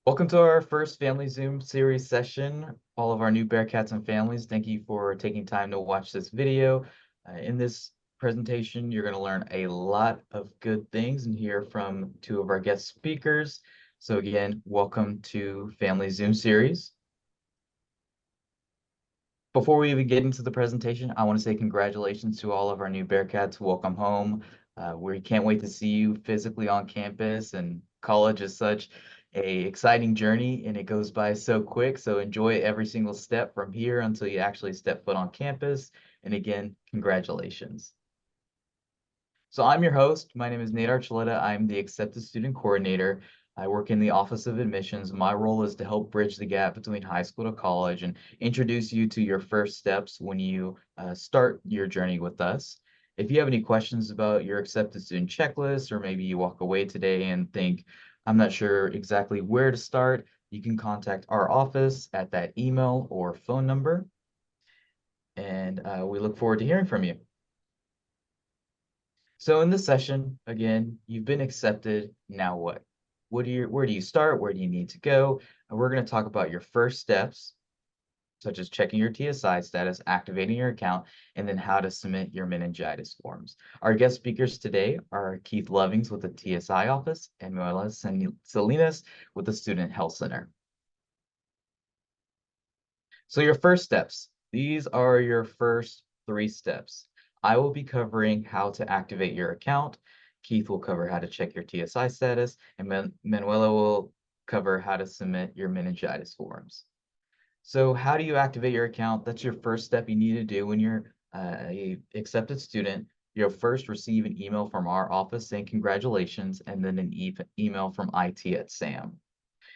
Welcome to our first Family Zoom series session. All of our new Bearkats and families, thank you for taking time to watch this video. In this presentation, you're going to learn a lot of good things and hear from two of our guest speakers. So again, welcome to Family Zoom series. Before we even get into the presentation, I want to say congratulations to all of our new Bearkats. Welcome home. We can't wait to see you physically on campus, and college is such a exciting journey and it goes by so quick. So enjoy every single step from here until you actually step foot on campus. And again, congratulations. So I'm your host. My name is Nate Archuleta. I'm the Accepted Student Coordinator. I work in the Office of Admissions. My role is to help bridge the gap between high school to college and introduce you to your first steps when you start your journey with us. If you have any questions about your Accepted Student checklist, or maybe you walk away today and think, I'm not sure exactly where to start, you can contact our office at that email or phone number. And we look forward to hearing from you. So in this session, again, you've been accepted. Now what? Where do you start? Where do you need to go? And we're going to talk about your first steps, such as checking your TSI status, activating your account, and then how to submit your meningitis forms. Our guest speakers today are Keith Lovings with the TSI office and Manuela Salinas with the Student Health Center. So your first steps, these are your first 3 steps. I will be covering how to activate your account. Keith will cover how to check your TSI status, and Manuela will cover how to submit your meningitis forms. So how do you activate your account? That's your first step you need to do when you're a accepted student. You'll first receive an email from our office saying congratulations, and then an email from IT at SAM.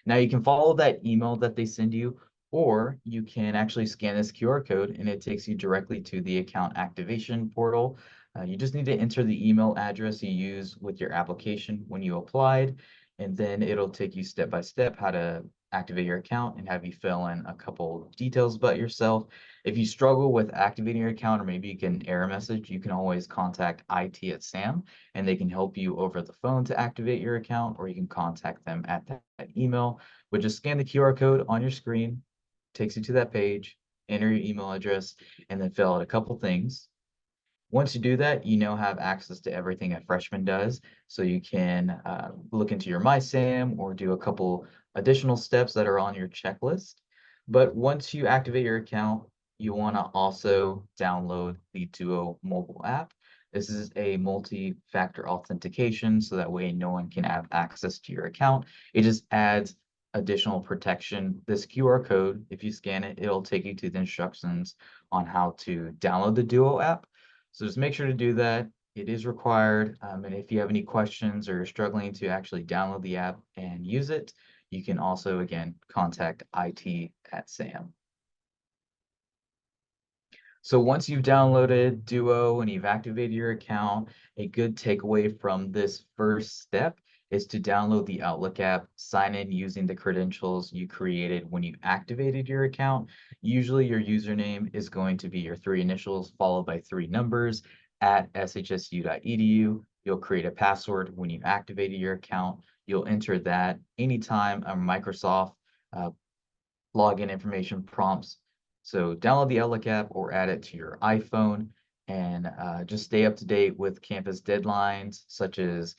Now you can follow that email that they send you, or you can actually scan this QR code and it takes you directly to the account activation portal. You just need to enter the email address you use with your application when you applied, and then it'll take you step by step how to activate your account and have you fill in a couple details about yourself. If you struggle with activating your account, or maybe you get an error message, you can always contact IT at SAM and they can help you over the phone to activate your account, or you can contact them at that email. But just scan the QR code on your screen, takes you to that page, enter your email address, and then fill out a couple things. Once you do that, you now have access to everything a freshman does. So you can look into your MySam or do a couple additional steps that are on your checklist. But once you activate your account, you want to also download the Duo mobile app. This is a multi-factor authentication, so that way no one can have access to your account. It just adds additional protection. This QR code, if you scan it, it'll take you to the instructions on how to download the Duo app. So just make sure to do that. It is required. And if you have any questions or you're struggling to actually download the app and use it, you can also, again, contact IT at SAM. So once you've downloaded Duo and you've activated your account, a good takeaway from this first step is to download the Outlook app, sign in using the credentials you created when you activated your account. Usually your username is going to be your 3 initials followed by 3 numbers at shsu.edu. You'll create a password when you activated your account. You'll enter that anytime a Microsoft login information prompts. So download the Outlook app or add it to your iPhone, and just stay up to date with campus deadlines such as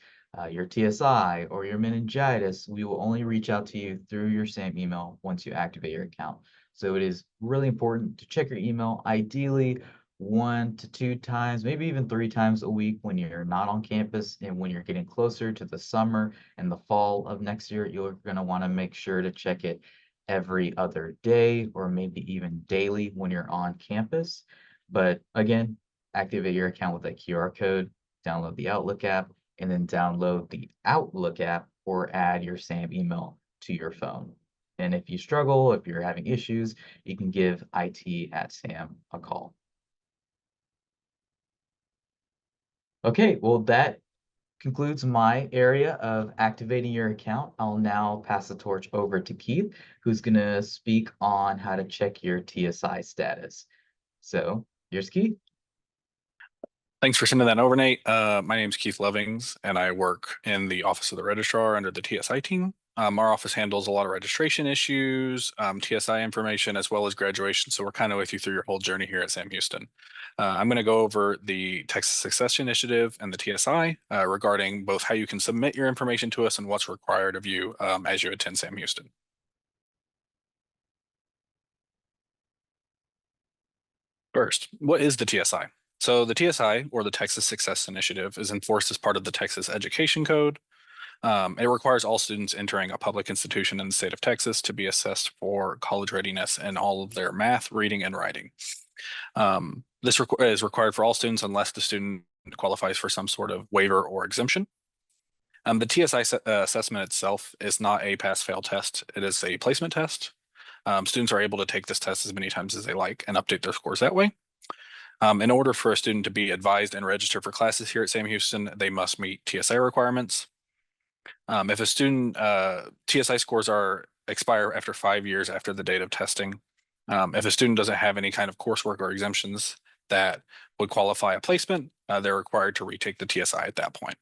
your TSI or your meningitis. We will only reach out to you through your SAM email once you activate your account. So it is really important to check your email, ideally 1 to 2 times, maybe even 3 times a week when you're not on campus, and when you're getting closer to the summer and the fall of next year, you're going to want to make sure to check it every other day or maybe even daily when you're on campus. But again, activate your account with that QR code, download the Outlook app, and then download the Outlook app or add your SAM email to your phone. And if you struggle, if you're having issues, you can give IT at SAM a call. Okay, well, that concludes my area of activating your account. I'll now pass the torch over to Keith, who's going to speak on how to check your TSI status. So here's Keith. Thanks for sending that over, Nate. My name is Keith Lovings, and I work in the Office of the Registrar under the TSI team. Our office handles a lot of registration issues, TSI information, as well as graduation. So we're kind of with you through your whole journey here at Sam Houston. I'm going to go over the Texas Success Initiative and the TSI regarding both how you can submit your information to us and what's required of you as you attend Sam Houston. First, what is the TSI? So the TSI, or the Texas Success Initiative, is enforced as part of the Texas Education Code. It requires all students entering a public institution in the state of Texas to be assessed for college readiness in all of their math, reading, and writing. This is required for all students unless the student qualifies for some sort of waiver or exemption. The TSI assessment itself is not a pass-fail test. It is a placement test. Students are able to take this test as many times as they like and update their scores that way. In order for a student to be advised and register for classes here at Sam Houston, they must meet TSI requirements. If a student TSI scores expire after 5 years after the date of testing, if a student doesn't have any kind of coursework or exemptions that would qualify a placement, they're required to retake the TSI at that point.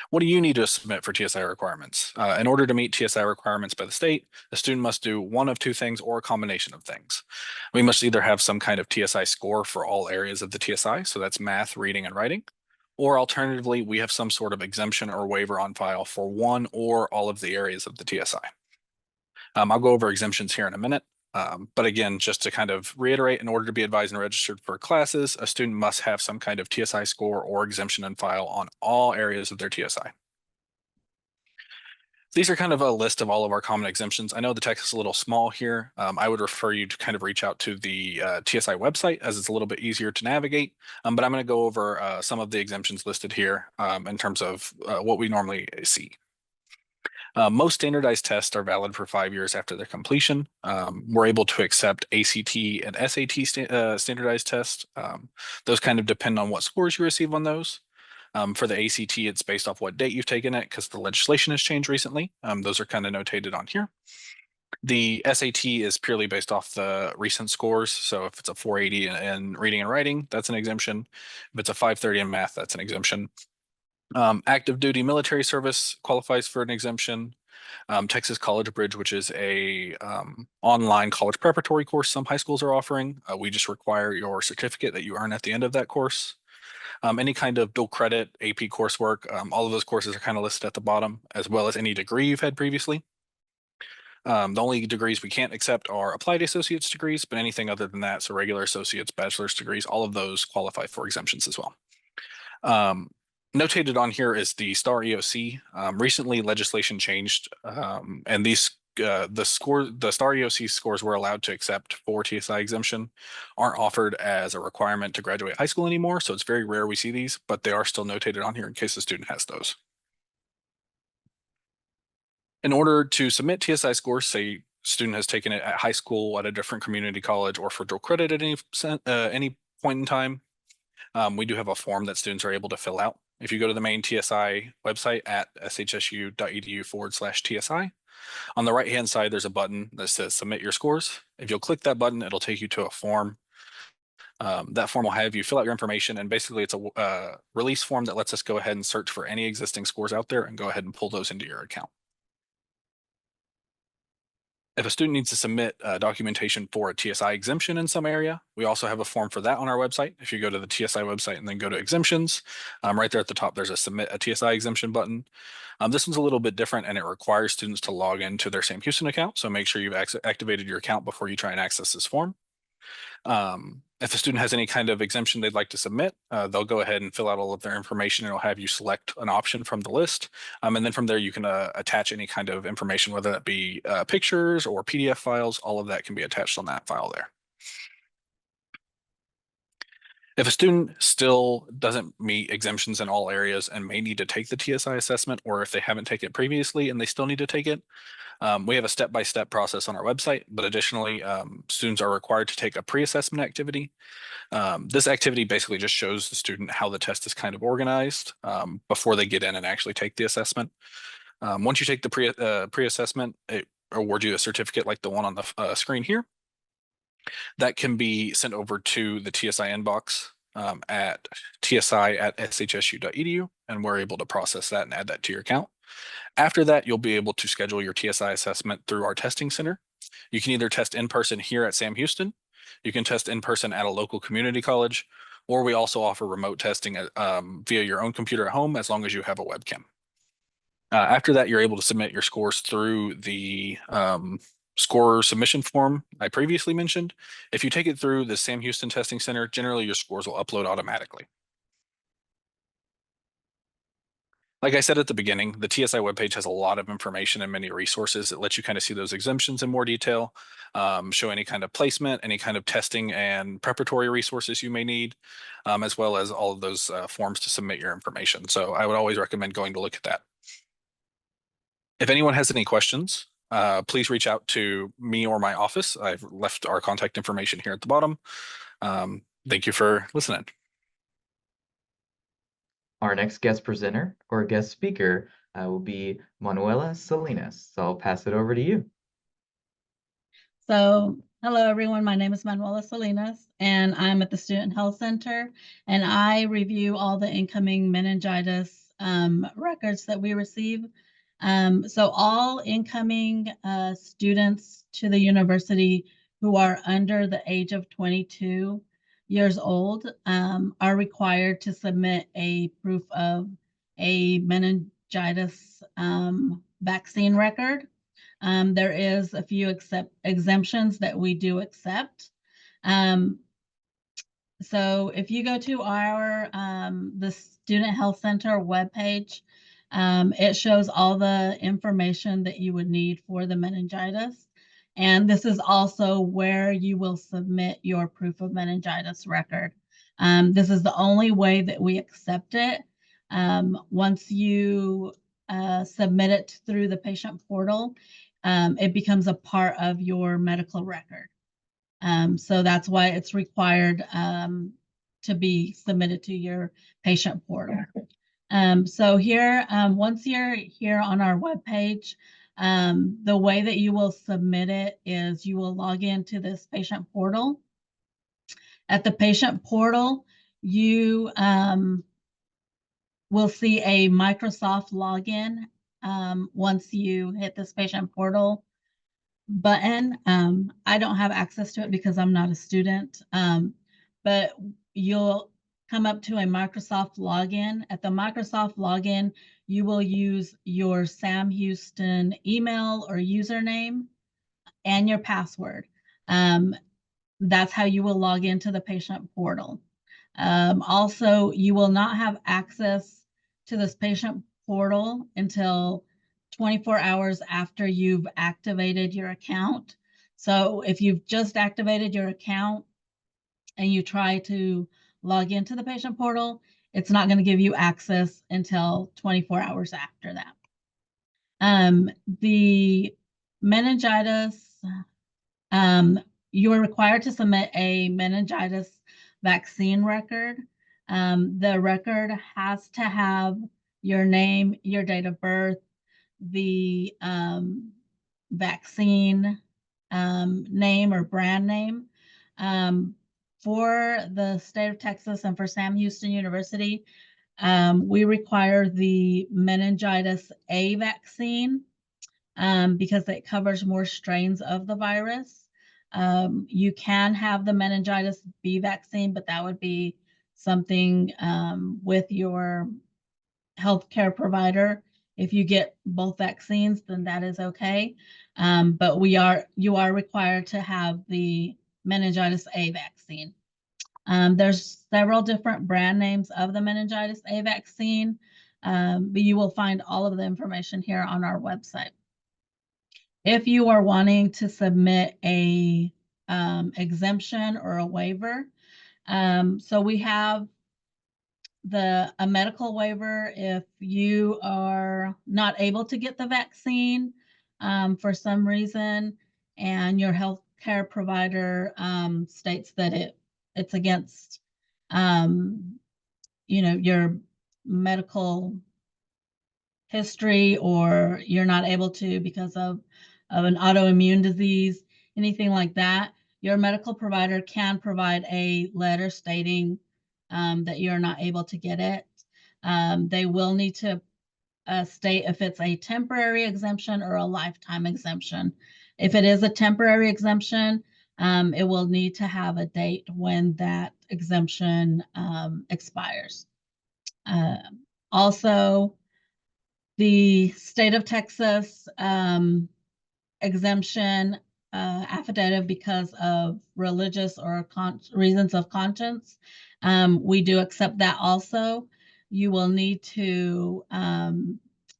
What do you need to submit for TSI requirements? In order to meet TSI requirements by the state, a student must do one of two things or a combination of things. We must either have some kind of TSI score for all areas of the TSI, so that's math, reading, and writing, or alternatively, we have some sort of exemption or waiver on file for one or all of the areas of the TSI. I'll go over exemptions here in a minute. But again, just to kind of reiterate, in order to be advised and registered for classes, a student must have some kind of TSI score or exemption on file on all areas of their TSI. These are kind of a list of all of our common exemptions. I know the text is a little small here. I would refer you to kind of reach out to the TSI website as it's a little bit easier to navigate. But I'm going to go over some of the exemptions listed here in terms of what we normally see. Most standardized tests are valid for 5 years after their completion. We're able to accept ACT and SAT standardized tests. Those kind of depend on what scores you receive on those. For the ACT, it's based off what date you've taken it because the legislation has changed recently. Those are kind of notated on here. The SAT is purely based off the recent scores. So if it's a 480 in reading and writing, that's an exemption. If it's a 530 in math, that's an exemption. Active duty military service qualifies for an exemption. Texas College Bridge, which is a online college preparatory course some high schools are offering. We just require your certificate that you earn at the end of that course. Any kind of dual credit AP coursework, all of those courses are kind of listed at the bottom, as well as any degree you've had previously. The only degrees we can't accept are applied associate's degrees, but anything other than that, so regular associate's, bachelor's degrees, all of those qualify for exemptions as well. Notated on here is the STAR EOC. Recently, legislation changed, and the STAR EOC scores we're allowed to accept for TSI exemption aren't offered as a requirement to graduate high school anymore. So it's very rare we see these, but they are still notated on here in case the student has those. In order to submit TSI scores, say student has taken it at high school, at a different community college, or for dual credit at any point in time, we do have a form that students are able to fill out. If you go to the main TSI website at shsu.edu/TSI, on the right-hand side, there's a button that says submit your scores. If you'll click that button, it'll take you to a form. That form will have you fill out your information, and basically it's a release form that lets us go ahead and search for any existing scores out there and go ahead and pull those into your account. If a student needs to submit documentation for a TSI exemption in some area, we also have a form for that on our website. If you go to the TSI website and then go to exemptions, right there at the top, there's a submit a TSI exemption button. This one's a little bit different and it requires students to log into their Sam Houston account. So make sure you've activated your account before you try and access this form. If a student has any kind of exemption they'd like to submit, they'll go ahead and fill out all of their information. It'll have you select an option from the list. And then from there, you can attach any kind of information, whether that be pictures or PDF files. All of that can be attached on that file there. If a student still doesn't meet exemptions in all areas and may need to take the TSI assessment, or if they haven't taken it previously and they still need to take it, we have a step-by-step process on our website, but additionally, students are required to take a pre-assessment activity. This activity basically just shows the student how the test is kind of organized before they get in and actually take the assessment. Once you take the pre-assessment, it awards you a certificate like the one on the screen here. That can be sent over to the TSI inbox at tsi@shsu.edu, and we're able to process that and add that to your account. After that, you'll be able to schedule your TSI assessment through our testing center. You can either test in person here at Sam Houston, you can test in person at a local community college, or we also offer remote testing via your own computer at home as long as you have a webcam. After that, you're able to submit your scores through the score submission form I previously mentioned. If you take it through the Sam Houston Testing Center, generally your scores will upload automatically. Like I said at the beginning, the TSI webpage has a lot of information and many resources that let you kind of see those exemptions in more detail, show any kind of placement, any kind of testing and preparatory resources you may need, as well as all of those forms to submit your information. So I would always recommend going to look at that. If anyone has any questions, please reach out to me or my office. I've left our contact information here at the bottom. Thank you for listening. Our next guest presenter or guest speaker will be Manuela Salinas. So I'll pass it over to you. So, hello everyone, my name is Manuela Salinas and I'm at the Student Health Center and I review all the incoming meningitis records that we receive. So all incoming students to the university who are under the age of 22 years old are required to submit a proof of a meningitis vaccine record. There is a few exemptions that we do accept. So if you go to our the Student Health Center webpage, it shows all the information that you would need for the meningitis. And this is also where you will submit your proof of meningitis record. This is the only way that we accept it. Once you submit it through the patient portal, it becomes a part of your medical record. So that's why it's required to be submitted to your patient portal. So here, once you're here on our webpage, the way that you will submit it is you will log into this patient portal. At the patient portal, you will see a Microsoft login once you hit this patient portal button. I don't have access to it because I'm not a student, but you'll come up to a Microsoft login. At the Microsoft login, you will use your Sam Houston email or username and your password. That's how you will log into the patient portal. Also, you will not have access to this patient portal until 24 hours after you've activated your account. So if you've just activated your account and you try to log into the patient portal, it's not going to give you access until 24 hours after that. The meningitis, you are required to submit a meningitis vaccine record. The record has to have your name, your date of birth, the vaccine name or brand name. For the state of Texas and for Sam Houston University, we require the meningitis A vaccine because it covers more strains of the virus. You can have the meningitis B vaccine, but that would be something with your healthcare provider. If you get both vaccines, then that is okay. But you are required to have the meningitis A vaccine. There's several different brand names of the meningitis A vaccine, but you will find all of the information here on our website. If you are wanting to submit a exemption or a waiver, so we have a medical waiver if you are not able to get the vaccine for some reason and your health care provider states that it's against your medical history, or you're not able to because of an autoimmune disease, anything like that, your medical provider can provide a letter stating that you're not able to get it. They will need to state if it's a temporary exemption or a lifetime exemption. If it is a temporary exemption, it will need to have a date when that exemption expires. Also, the state of Texas exemption affidavit because of religious or reasons of conscience. We do accept that also. You will need to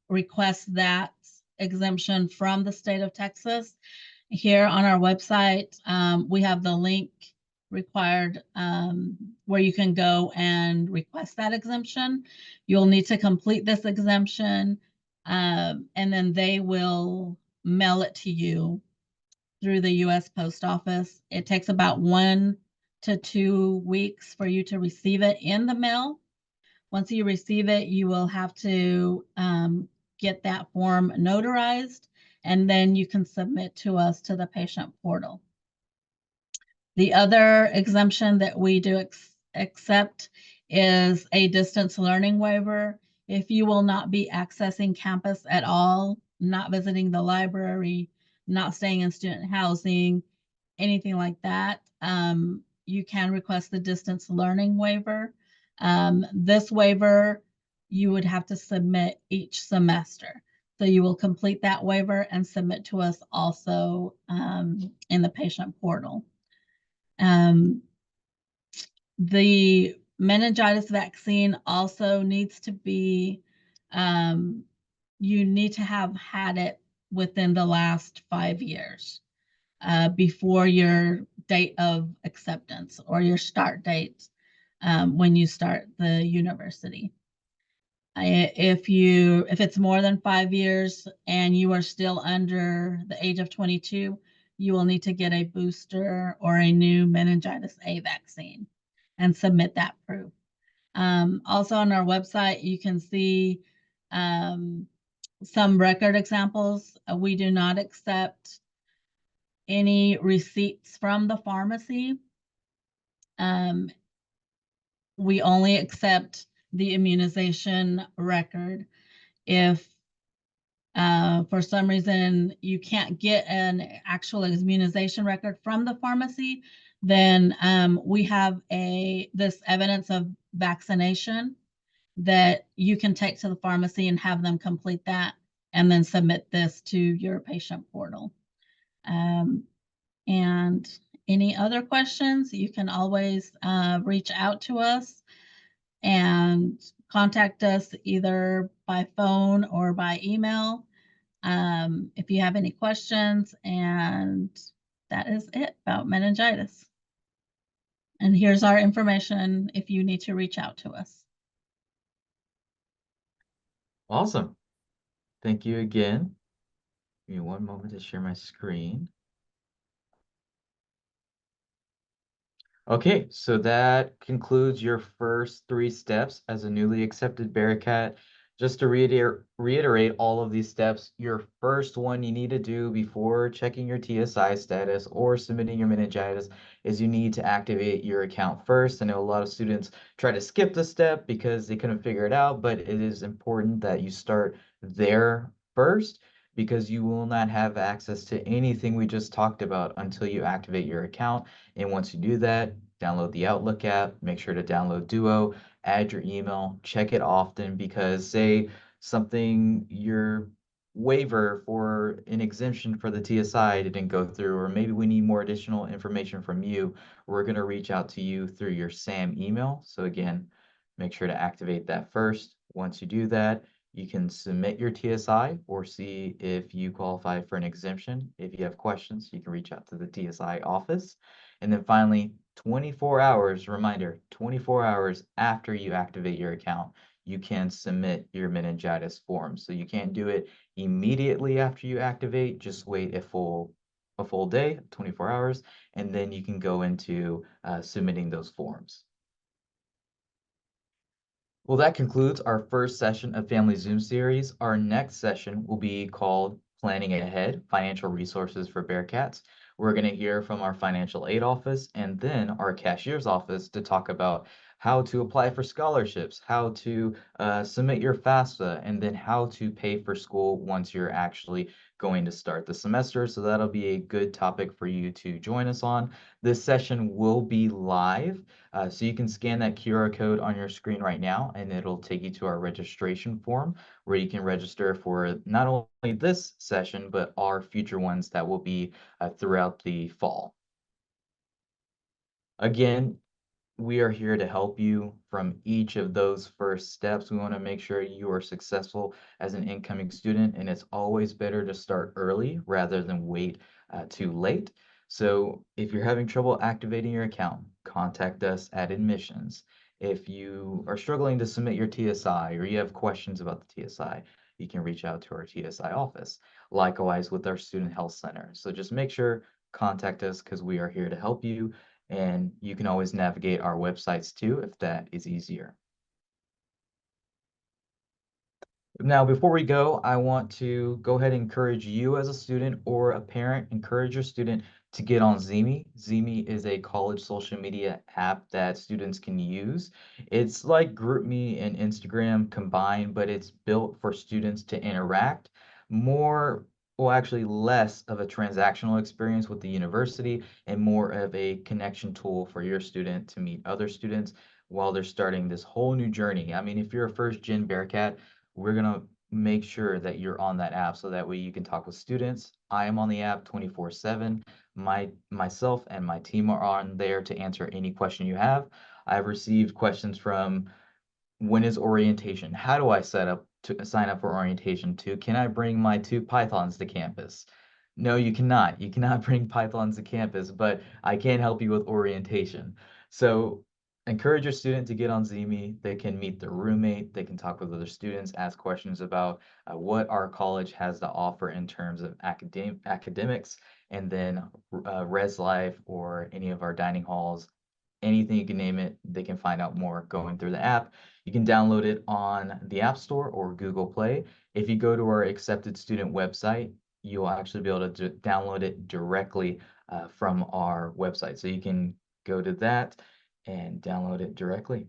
request that exemption from the state of Texas. Here on our website, we have the link required where you can go and request that exemption. You'll need to complete this exemption, and then they will mail it to you through the U.S. Post Office. It takes about 1 to 2 weeks for you to receive it in the mail. Once you receive it, you will have to get that form notarized, and then you can submit to us to the patient portal. The other exemption that we do accept is a distance learning waiver. If you will not be accessing campus at all, not visiting the library, not staying in student housing, anything like that, you can request the distance learning waiver. This waiver, you would have to submit each semester. So you will complete that waiver and submit to us also in the patient portal. The meningitis vaccine also needs to be, you need to have had it within the last 5 years before your date of acceptance or your start date when you start the university. If it's more than 5 years and you are still under the age of 22, you will need to get a booster or a new meningitis A vaccine and submit that proof. Also on our website, you can see some record examples. We do not accept any receipts from the pharmacy. We only accept the immunization record. If for some reason you can't get an actual immunization record from the pharmacy, then we have this evidence of vaccination that you can take to the pharmacy and have them complete that and then submit this to your patient portal. And any other questions, you can always reach out to us and contact us either by phone or by email if you have any questions. And that is it about meningitis. And here's our information if you need to reach out to us. Awesome. Thank you again. Give me one moment to share my screen. Okay, so that concludes your first 3 steps as a newly accepted Bearcat. Just to reiterate all of these steps, your first one you need to do before checking your TSI status or submitting your meningitis is you need to activate your account first. I know a lot of students try to skip the step because they couldn't figure it out, but it is important that you start there first because you will not have access to anything we just talked about until you activate your account. And once you do that, download the Outlook app, make sure to download Duo, add your email, check it often because say something, your waiver for an exemption for the TSI didn't go through, or maybe we need more additional information from you, we're going to reach out to you through your SAM email. So again, make sure to activate that first. Once you do that, you can submit your TSI or see if you qualify for an exemption. If you have questions, you can reach out to the TSI office. And then finally, 24 hours, reminder, 24 hours after you activate your account, you can submit your meningitis form. So you can't do it immediately after you activate, just wait a full day, 24 hours, and then you can go into submitting those forms. Well, that concludes our first session of Family Zoom series. Our next session will be called Planning Ahead, Financial Resources for Bearkats. We're going to hear from our financial aid office and then our cashier's office to talk about how to apply for scholarships, how to submit your FAFSA, and then how to pay for school once you're actually going to start the semester. So that'll be a good topic for you to join us on. This session will be live, so you can scan that QR code on your screen right now, and it'll take you to our registration form where you can register for not only this session, but our future ones that will be throughout the fall. Again, we are here to help you from each of those first steps. We want to make sure you are successful as an incoming student, and it's always better to start early rather than wait too late. So if you're having trouble activating your account, contact us at admissions. If you are struggling to submit your TSI or you have questions about the TSI, you can reach out to our TSI office. Likewise with our student health center. So just make sure contact us because we are here to help you. And you can always navigate our websites too if that is easier. Now, before we go, I want to go ahead and encourage you as a student or a parent, encourage your student to get on Zeme. Zeme is a college social media app that students can use. It's like GroupMe and Instagram combined, but it's built for students to interact more, well, actually less of a transactional experience with the university and more of a connection tool for your student to meet other students while they're starting this whole new journey. I mean, if you're a first gen Bearcat, we're going to make sure that you're on that app so that way you can talk with students. I am on the app 24/7. Myself and my team are on there to answer any question you have. I've received questions from when is orientation? How do I sign up for orientation? To can I bring my 2 pythons to campus? No, you cannot. You cannot bring pythons to campus, but I can help you with orientation. So encourage your student to get on Zeme. They can meet their roommate. They can talk with other students, ask questions about what our college has to offer in terms of academics, and then res life or any of our dining halls, anything you can name it, they can find out more going through the app. You can download it on the App Store or Google Play. If you go to our accepted student website, you'll actually be able to download it directly from our website. So you can go to that and download it directly.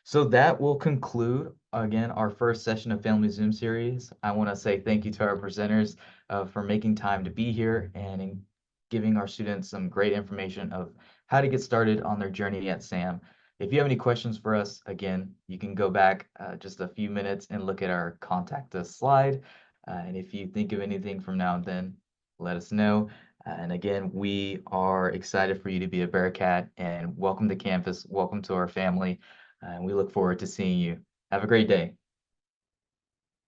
So that will conclude, again, our first session of Family Zoom series. I want to say thank you to our presenters for making time to be here and in giving our students some great information of how to get started on their journey at SAM. If you have any questions for us, again, you can go back just a few minutes and look at our contact us slide. And if you think of anything from now and then, let us know. And again, we are excited for you to be a Bearcat and welcome to campus. Welcome to our family. And we look forward to seeing you. Have a great day.